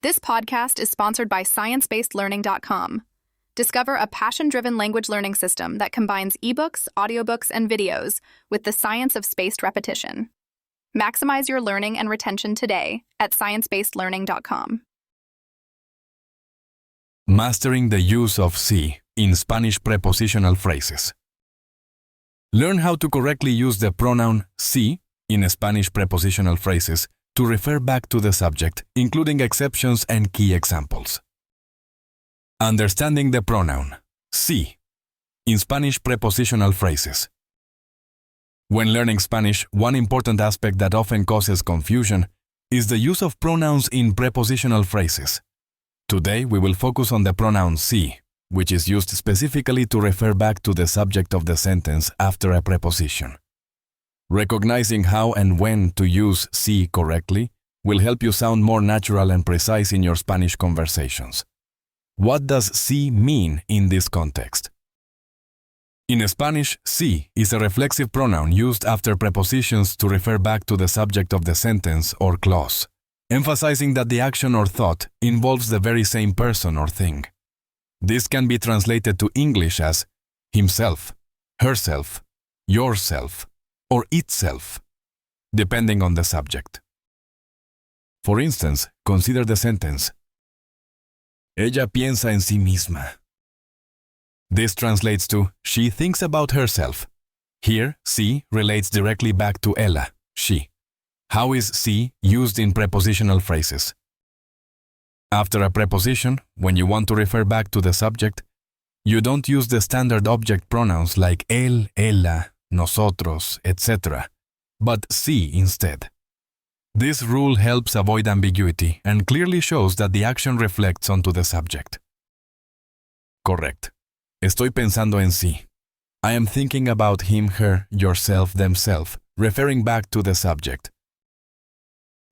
This podcast is sponsored by ScienceBasedLearning.com. Discover a passion-driven language learning system that combines ebooks, audiobooks, and videos with the science of spaced repetition. Maximize your learning and retention today at ScienceBasedLearning.com. Mastering the use of sí in Spanish prepositional phrases. Learn how to correctly use the pronoun sí in Spanish prepositional phrases to refer back to the subject, including exceptions and key examples. Understanding the pronoun sí in Spanish prepositional phrases. When learning Spanish, one important aspect that often causes confusion is the use of pronouns in prepositional phrases. Today, we will focus on the pronoun sí, which is used specifically to refer back to the subject of the sentence after a preposition. Recognizing how and when to use sí correctly will help you sound more natural and precise in your Spanish conversations. What does sí mean in this context? In Spanish, sí is a reflexive pronoun used after prepositions to refer back to the subject of the sentence or clause, emphasizing that the action or thought involves the very same person or thing. This can be translated to English as himself, herself, yourself, or itself, depending on the subject. For instance, consider the sentence, ella piensa en sí misma. This translates to, she thinks about herself. Here, sí relates directly back to ella, she. How is sí used in prepositional phrases? After a preposition, when you want to refer back to the subject, you don't use the standard object pronouns like él, ella, nosotros, etc., but sí instead. This rule helps avoid ambiguity and clearly shows that the action reflects onto the subject. Correct. Estoy pensando en sí. I am thinking about him, her, yourself, themselves, referring back to the subject.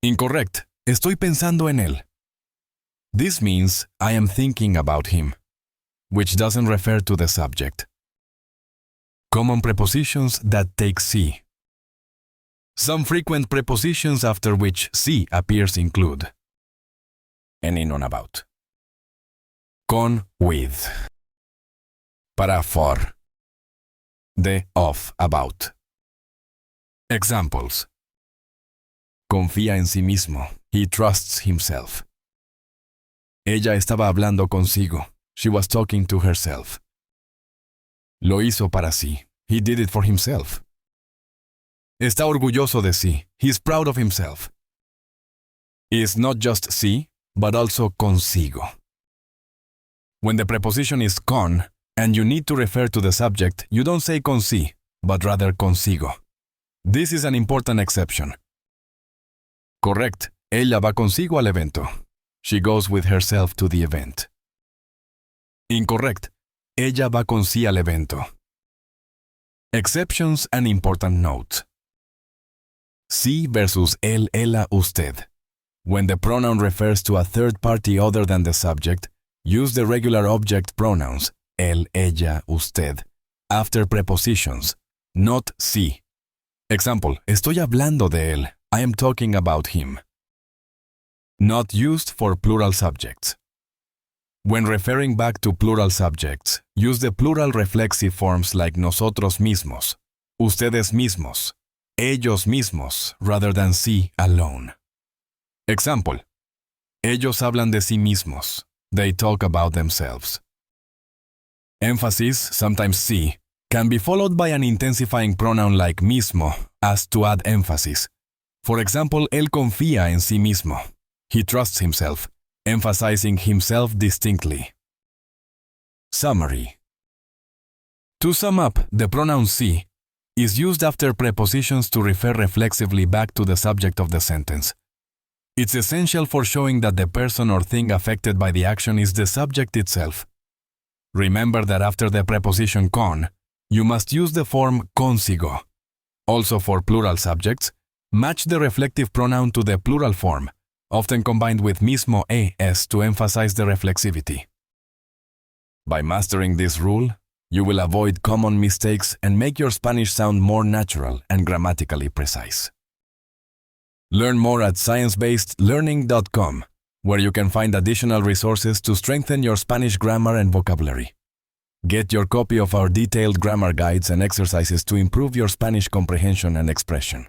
Incorrect. Estoy pensando en él. This means I am thinking about him, which doesn't refer to the subject. Common prepositions that take sí. Some frequent prepositions after which sí appears include en, in, on, about, con, with, para, for, de, of, about. Examples. Confía en sí mismo. He trusts himself. Ella estaba hablando consigo. She was talking to herself. Lo hizo para sí. He did it for himself. Está orgulloso de sí. He's proud of himself. Is not just sí, but also consigo. When the preposition is con, and you need to refer to the subject, you don't say con sí, but rather consigo. This is an important exception. Correct. Ella va consigo al evento. She goes with herself to the event. Incorrect. Ella va con sí al evento. Exceptions and important notes. Sí versus él, ella, usted. When the pronoun refers to a third party other than the subject, use the regular object pronouns, él, ella, usted, after prepositions, not sí. Example, estoy hablando de él. I am talking about him. Not used for plural subjects. When referring back to plural subjects, use the plural reflexive forms like nosotros mismos, ustedes mismos, ellos mismos, rather than sí alone. Example. Ellos hablan de sí mismos. They talk about themselves. Emphasis, sometimes sí, can be followed by an intensifying pronoun like mismo, as to add emphasis. For example, él confía en sí mismo. He trusts himself, emphasizing himself distinctly. Summary. To sum up, the pronoun sí is used after prepositions to refer reflexively back to the subject of the sentence. It's essential for showing that the person or thing affected by the action is the subject itself. Remember that after the preposition con, you must use the form consigo. Also for plural subjects, match the reflective pronoun to the plural form, often combined with mismo es to emphasize the reflexivity. By mastering this rule, you will avoid common mistakes and make your Spanish sound more natural and grammatically precise. Learn more at ScienceBasedLearning.com where you can find additional resources to strengthen your Spanish grammar and vocabulary. Get your copy of our detailed grammar guides and exercises to improve your Spanish comprehension and expression.